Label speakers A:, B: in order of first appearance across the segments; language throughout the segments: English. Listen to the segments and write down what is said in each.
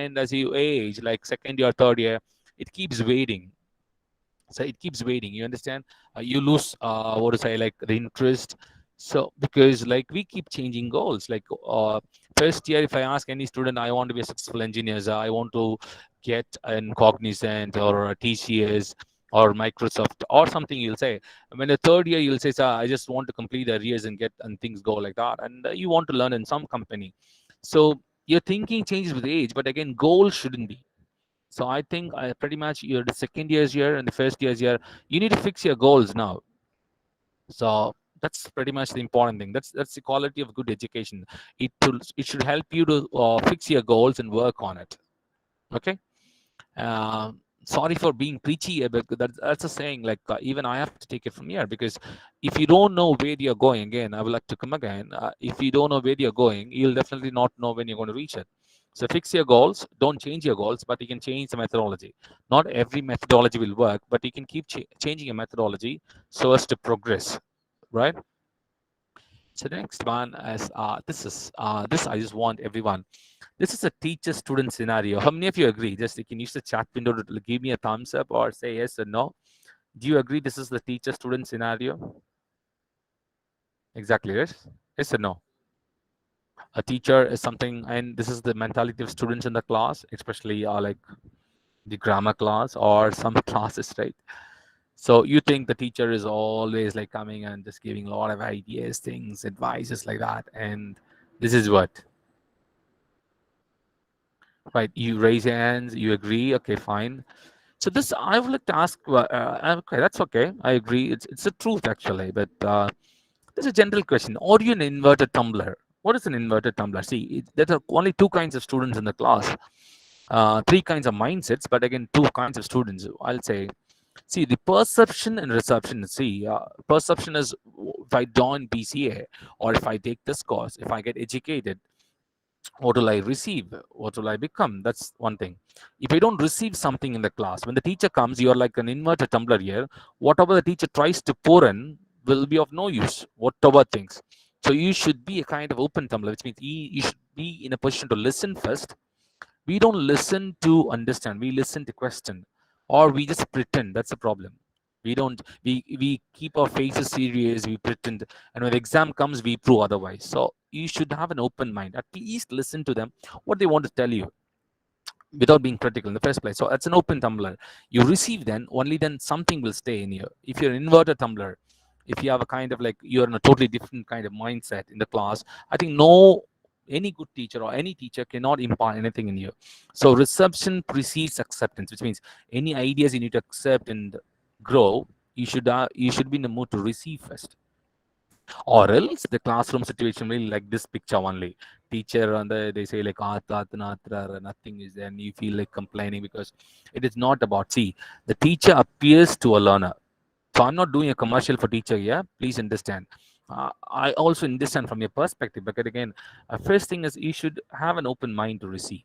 A: and as you age, like second year, third year, it keeps waiting. So it keeps waiting, you understand. You lose what to say, like the interest. So because like we keep changing goals, like first year, if I ask any student, I want to be a successful engineer, so I want to get an Cognizant or a TCS or Microsoft or something, you'll say. When the third year, you'll say, sir, I just want to complete the arrears and get, and things go like that, and you want to learn in some company. So your thinking changes with age, but again, goal shouldn't be. So I think pretty much you're the second year's year and the first year's year, you need to fix your goals now. So that's pretty much the important thing. That's the quality of good education. It should help you to fix your goals and work on it. Okay. Sorry for being preachy, but that's a saying. Like even I have to take it from here, because if you don't know where you're going, again, I would like to come again. If you don't know where you're going, you'll definitely not know when you're going to reach it. So fix your goals. Don't change your goals, but you can change the methodology. Not every methodology will work, but you can keep changing your methodology so as to progress, right? So the next one is this. I just want everyone. This is a teacher-student scenario. How many of you agree? Just you can use the chat window to give me a thumbs up or say yes or no. Do you agree this is the teacher-student scenario? Exactly, yes? Yes or no? A teacher is something, and this is the mentality of students in the class, especially like the grammar class or some classes, right? So you think the teacher is always like coming and just giving a lot of ideas, things, advices like that, and this is what, right? You raise your hands, you agree, okay, fine. So this, I would like to ask. Okay, that's okay. I agree. It's the truth actually, but there's a general question. Are you an inverted tumbler? What is an inverted tumbler? See, there are only two kinds of students in the class. Three kinds of mindsets, but again, two kinds of students. I'll say. See, the perception and reception. See, perception is if I join BCA or if I take this course, if I get educated, what will I receive? What will I become? That's one thing. If I don't receive something in the class, when the teacher comes, you're like an inverted tumbler here. Whatever the teacher tries to pour in will be of no use, whatever things. So you should be a kind of open tumbler, which means you should be in a position to listen first. We don't listen to understand, we listen to question, or we just pretend. That's the problem. We keep our faces serious, we pretend, and when the exam comes, we prove otherwise. So you should have an open mind. At least listen to them, what they want to tell you, without being critical in the first place. So it's an open tumbler. You receive, then only then something will stay in you. If you're an inverted tumbler, if you have a kind of like you're in a totally different kind of mindset in the class, I think no, any good teacher or any teacher cannot impart anything in you. So reception precedes acceptance, which means any ideas you need to accept and grow, you should be in the mood to receive first, or else the classroom situation will like this picture only. Teacher and they say like nothing is there, and you feel like complaining because it is not about, see, the teacher appears to a learner. So I'm not doing a commercial for teacher here, please understand. I also understand from your perspective, but again, first thing is you should have an open mind to receive.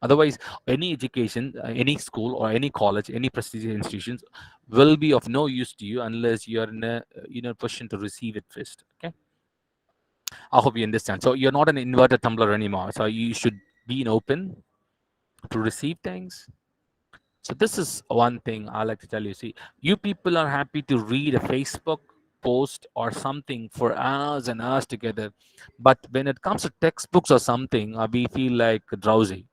A: Otherwise, any education, any school or any college, any prestigious institutions will be of no use to you unless you're in a position to receive it first. Okay, I hope you understand. So you're not an inverted tumbler anymore. So you should be in open to receive things. So this is one thing I like to tell you. See, you people are happy to read a Facebook post or something for hours and hours together, but when it comes to textbooks or something, we feel like drowsy,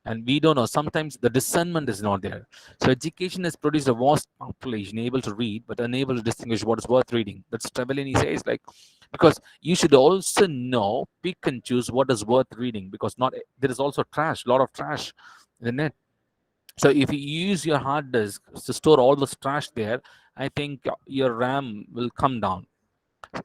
A: and we don't know. Sometimes the discernment is not there. So education has produced a vast population able to read but unable to distinguish what is worth reading. That's Trevelyan says, like, because you should also know, pick and choose what is worth reading, because not there is also trash, a lot of trash in the net. So if you use your hard disk to store all this trash there, I think your RAM will come down.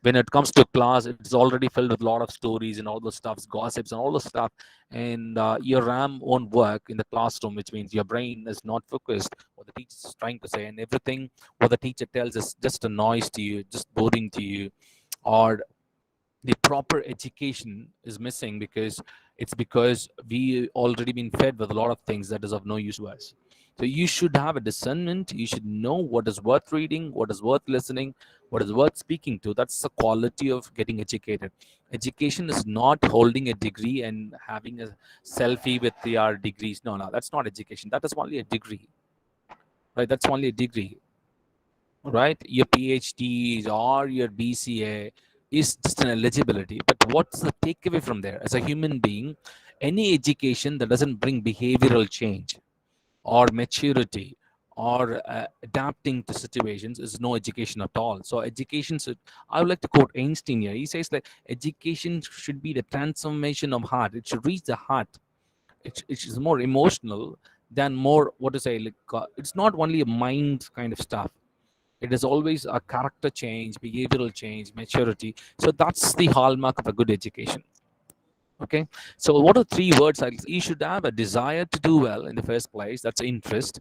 A: When it comes to class, it's already filled with a lot of stories and all those stuffs, gossips and all the stuff, and your RAM won't work in the classroom, which means your brain is not focused what the teacher is trying to say, and everything what the teacher tells is just a noise to you, just boring to you, or the proper education is missing because we already been fed with a lot of things that is of no use to us. So you should have a discernment. You should know what is worth reading, what is worth listening, what is worth speaking to. That's the quality of getting educated. Education is not holding a degree and having a selfie with your degrees. No, no, that's not education. That is only a degree, right? That's only a degree, right? Your PhD or your BCA is just an eligibility. But what's the takeaway from there? As a human being, any education that doesn't bring behavioral change or maturity or adapting to situations is no education at all. So education should, I would like to quote Einstein here. He says that education should be the transformation of heart. It should reach the heart. It is more emotional than more, what to say, like it's not only a mind kind of stuff. It is always a character change, behavioral change, maturity. So that's the hallmark of a good education. Okay. So what are three words? You should have a desire to do well in the first place. That's interest,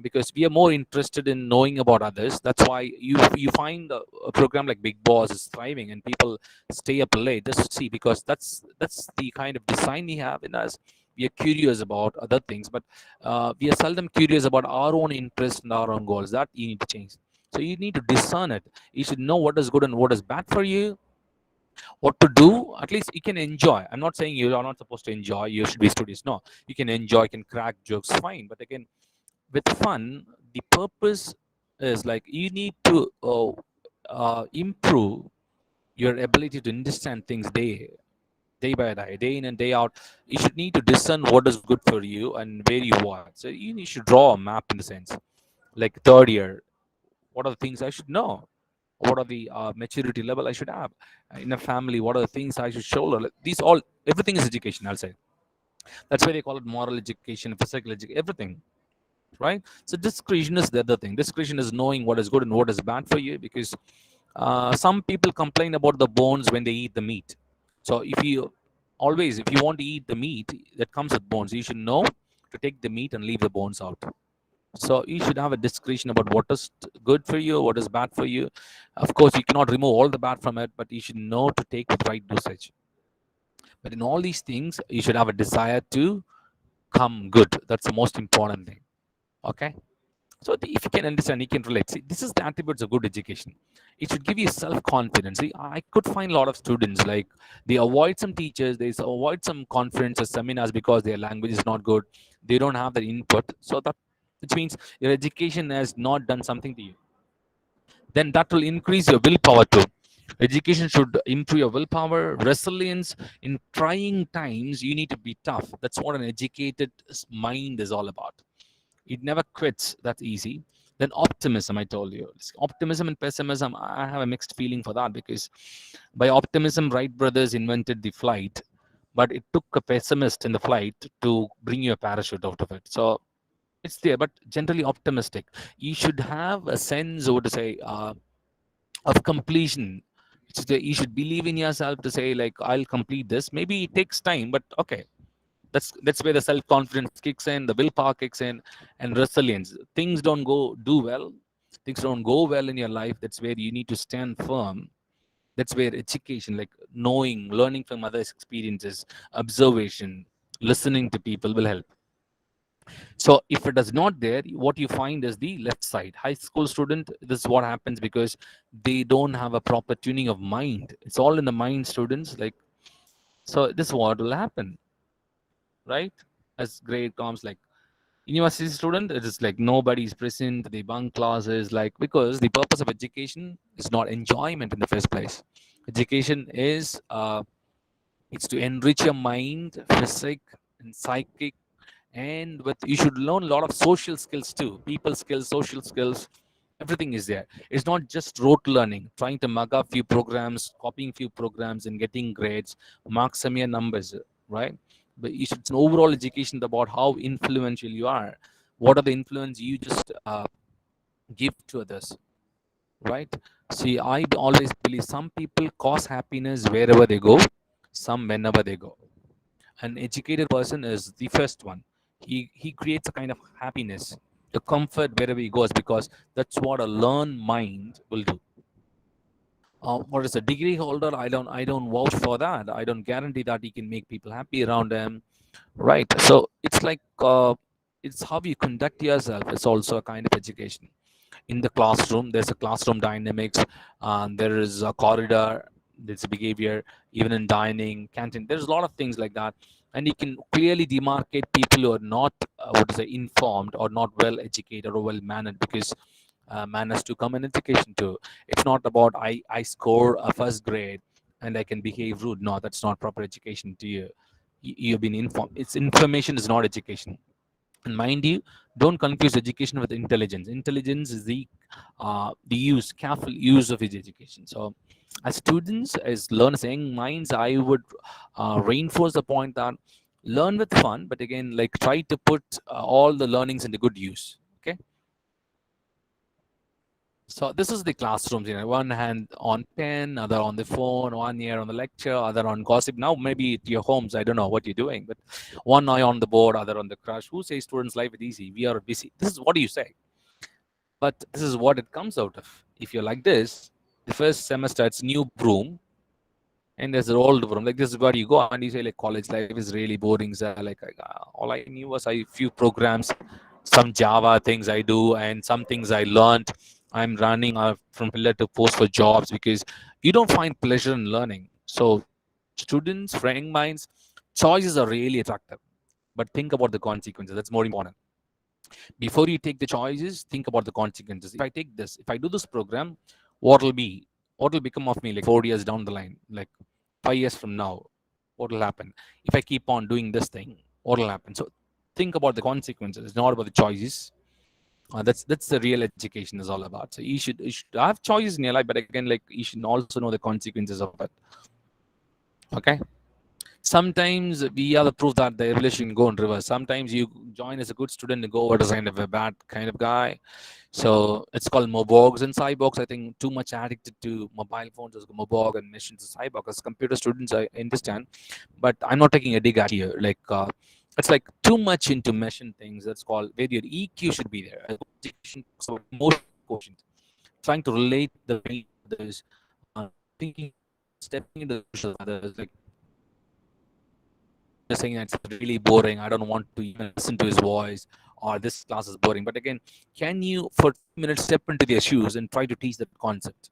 A: because we are more interested in knowing about others. That's why you find a program like Big Boss is thriving and people stay up late just to see, because that's the kind of design we have in us. We are curious about other things, but we are seldom curious about our own interests and our own goals. That you need to change. So you need to discern it. You should know what is good and what is bad for you, what to do. At least you can enjoy. I'm not saying you are not supposed to enjoy, you should be studious. No, you can enjoy, you can crack jokes, fine. But again, with fun, the purpose is like you need to improve your ability to understand things day by day in and day out. You should need to discern what is good for you and where you are. So you should draw a map in the sense, like third year, what are the things I should know? What are the maturity level I should have in a family? What are the things I should shoulder? Like, these all, everything is education, I'll say. That's why they call it moral education, physical education, everything, right? So discretion is the other thing. Discretion is knowing what is good and what is bad for you, because some people complain about the bones when they eat the meat. So if you want to eat the meat that comes with bones, you should know to take the meat and leave the bones out. So you should have a discretion about what is good for you, what is bad for you. Of course, you cannot remove all the bad from it, but you should know to take with right dosage. But in all these things, you should have a desire to come good. That's the most important thing. Okay. So if you can understand, you can relate. See, this is the attributes of good education. It should give you self-confidence. See, I could find a lot of students like they avoid some teachers, they avoid some conferences, seminars because their language is not good. They don't have the input. So that, which means your education has not done something to you. Then that will increase your willpower too. Education should improve your willpower, resilience. In trying times, you need to be tough. That's what an educated mind is all about. It never quits. That's easy. Then optimism, I told you. Optimism and pessimism, I have a mixed feeling for that, because by optimism, Wright brothers invented the flight, but it took a pessimist in the flight to bring you a parachute out of it. So it's there, but generally optimistic. You should have a sense, or to say, of completion. You should believe in yourself to say, like, I'll complete this. Maybe it takes time, but okay, that's where the self-confidence kicks in, the willpower kicks in, and resilience. Things don't go well in your life. That's where you need to stand firm. That's where education, like knowing, learning from others experiences, observation, listening to people will help. So if it is not there, what you find is the left side. High school student, this is what happens because they don't have a proper tuning of mind. It's all in the mind, students. Like, so this is what will happen, right? As grade comes, like university student, it is like nobody's present, they bunk classes, like, because the purpose of education is not enjoyment in the first place. Education is it's to enrich your mind, physic and psychic, and with you should learn a lot of social skills too, people skills, social skills. Everything is there. It's not just rote learning, trying to mug up few programs, copying few programs and getting grades, marks some mere numbers, right? But you should, it's an overall education about how influential you are. What are the influence you just give to others, right? See, I always believe some people cause happiness wherever they go, some whenever they go. An educated person is the first one. He creates a kind of happiness, a comfort wherever he goes, because that's what a learned mind will do. What is a degree holder? I don't vouch for that. I don't guarantee that he can make people happy around him, right? So it's like it's how you conduct yourself. It's also a kind of education. In the classroom, there's a classroom dynamics, there is a corridor, there's behavior, even in dining, canteen. There's a lot of things like that, and you can clearly demarcate people who are not what to say informed or not well educated or well mannered, because manners to come in education too. It's not about I score a first grade and I can behave rude. No, that's not proper education to you. You've been informed. It's information is not education. And mind you, don't confuse education with intelligence. Intelligence is the use, careful use of his education. So, as students, as learners, young minds, I would reinforce the point that learn with fun, but again, like try to put all the learnings into good use. Okay. So this is the classrooms. One hand on pen, other on the phone, one ear on the lecture, other on gossip. Now maybe at your homes, I don't know what you're doing, but one eye on the board, other on the crush. Who says students' life is easy? We are busy. This is what do you say? But this is what it comes out of. If you're like this, the first semester it's new broom, and there's an old broom. Like this is where you go and you say like college life is really boring. So like all I knew was I few programs, some Java things I do, and some things I learned. I'm running from pillar to post for jobs because you don't find pleasure in learning. So students, young minds, choices are really attractive, but think about the consequences. That's more important. Before you take the choices, think about the consequences. If I take this, if I do this program, what will become of me like 4 years down the line, like 5 years from now? What will happen if I keep on doing this thing? What will happen? So think about the consequences. It's not about the choices. That's the real education is all about. So you should have choices in your life, but again, like you should also know the consequences of it. Okay. Sometimes we are the proof that the evolution can go in reverse. Sometimes you join as a good student and go over as kind of a bad kind of guy. So it's called mobogs and cyborgs. I think too much addicted to mobile phones as mobog and missions as cyborg. As computer students, I understand, but I'm not taking a dig at here. Like it's like too much into mission things. That's called where your EQ should be there. Education, so emotional quotient, trying to relate the way others, thinking, stepping into the shoes of others, like saying that it's really boring. I don't want to even listen to his voice, or this class is boring. But again, can you for 2 minutes step into their shoes and try to teach that concept?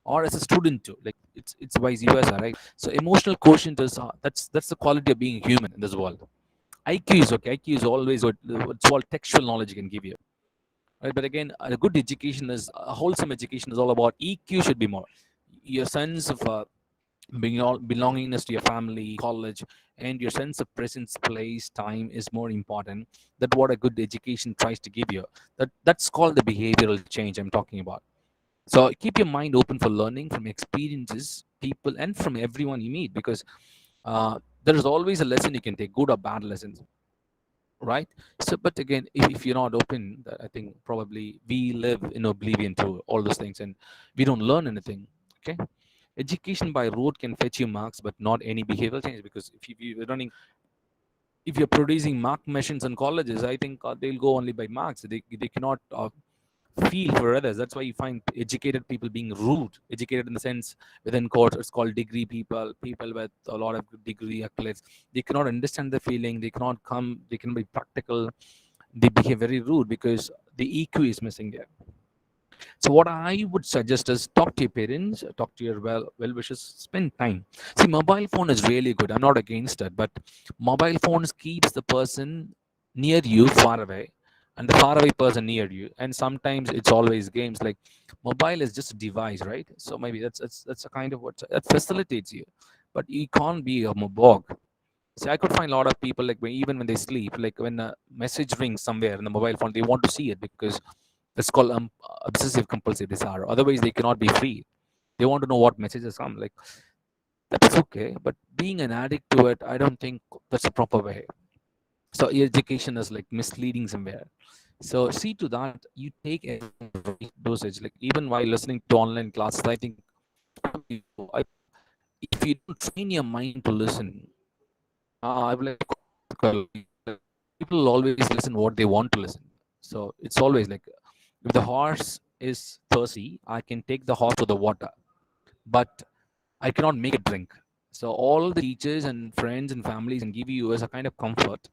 A: Or as a student too, like it's vice versa, right? So emotional quotient is that's the quality of being human in this world. IQ is okay. IQ is always what it's all textual knowledge you can give you, right? But again, a good education is a wholesome education is all about EQ should be more your sense of belongingness to your family, college, and your sense of presence, place, time is more important. That what a good education tries to give you. That's called the behavioral change I'm talking about. So keep your mind open for learning from experiences, people, and from everyone you meet, because there is always a lesson you can take, good or bad lessons, right? So, but again, if you're not open, I think probably we live in oblivion to all those things, and we don't learn anything. Okay. Education by rote can fetch you marks, but not any behavioral change. Because if you're running, if you're producing mark machines in colleges, I think they'll go only by marks. They cannot feel for others. That's why you find educated people being rude. Educated in the sense within courts, it's called degree people, people with a lot of degree accolades. They cannot understand the feeling. They cannot come. They can be practical. They behave very rude because the EQ is missing there. So what I would suggest is talk to your parents, talk to your well wishers, spend time. See, mobile phone is really good. I'm not against it, but mobile phones keeps the person near you far away, and the far away person near you. And sometimes it's always games. Like mobile is just a device, right? So maybe that's a kind of what that facilitates you, but you can't be a mobog. See, I could find a lot of people like even when they sleep, like when a message rings somewhere in the mobile phone, they want to see it because it's called obsessive compulsive disorder. Otherwise, they cannot be free. They want to know what messages come. Like that's okay, but being an addict to it, I don't think that's a proper way. So your education is like misleading somewhere. So see to that you take a right dosage. Like even while listening to online classes, I think I- if you don't train your mind to listen, I will like people always listen what they want to listen. So it's always like if the horse is thirsty, I can take the horse to the water, but I cannot make it drink. So all the teachers and friends and families can give you as a kind of comfort.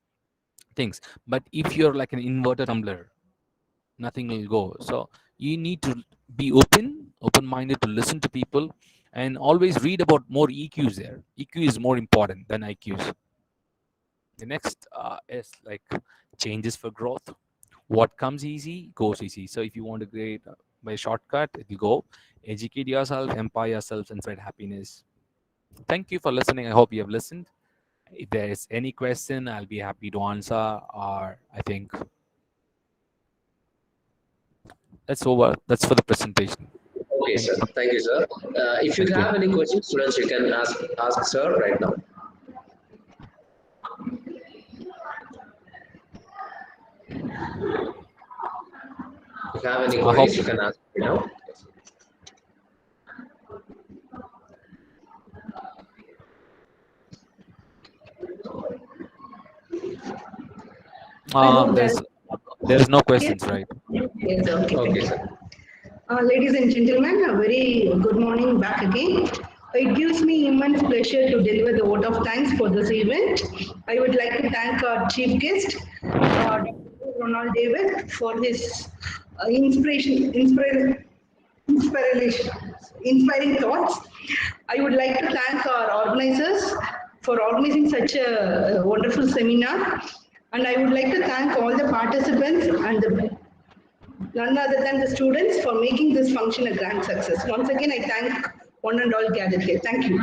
A: things. But if you're like an inverted tumbler, nothing will go. So you need to be open-minded to listen to people, and always read about more EQs there. EQ is more important than IQs. The next is like changes for growth. What comes easy goes easy. So if you want to create by shortcut, it will go. Educate yourself, empower yourself, and spread happiness. Thank you for listening. I hope you have listened. If there is any question, I'll be happy to answer. Or I think that's over. That's for the presentation.
B: Okay,
A: Thank
B: sir.
A: you.
B: Thank you, sir. If you
A: Thank you.
B: have any questions, students, you can ask sir right now. If you have any
A: I hope.
B: queries, you can ask right now.
C: I hope there is.
A: There's no
C: Yes,
A: questions, right?
C: yes, okay,
B: Okay,
C: thank you.
B: sir.
C: Ladies and gentlemen, a very good morning back again. It gives me immense pleasure to deliver the vote of thanks for this event. I would like to thank our chief guest, Dr. Ronald David, for his inspiration, inspiring thoughts. I would like to thank our organizers for organizing such a wonderful seminar. And I would like to thank all the participants and none other than the students for making this function a grand success. Once again, I thank one and all gathered here. Thank you.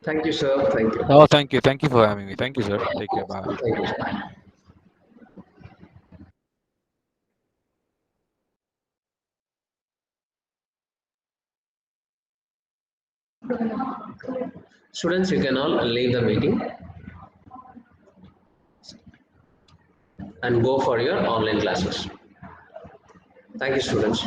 B: Thank you, sir. Thank you.
A: Oh, thank you. Thank you for having me. Thank you, sir. Take care. Bye.
B: Thank you, sir. Students, you can all leave the meeting and go for your online classes. Thank you, students.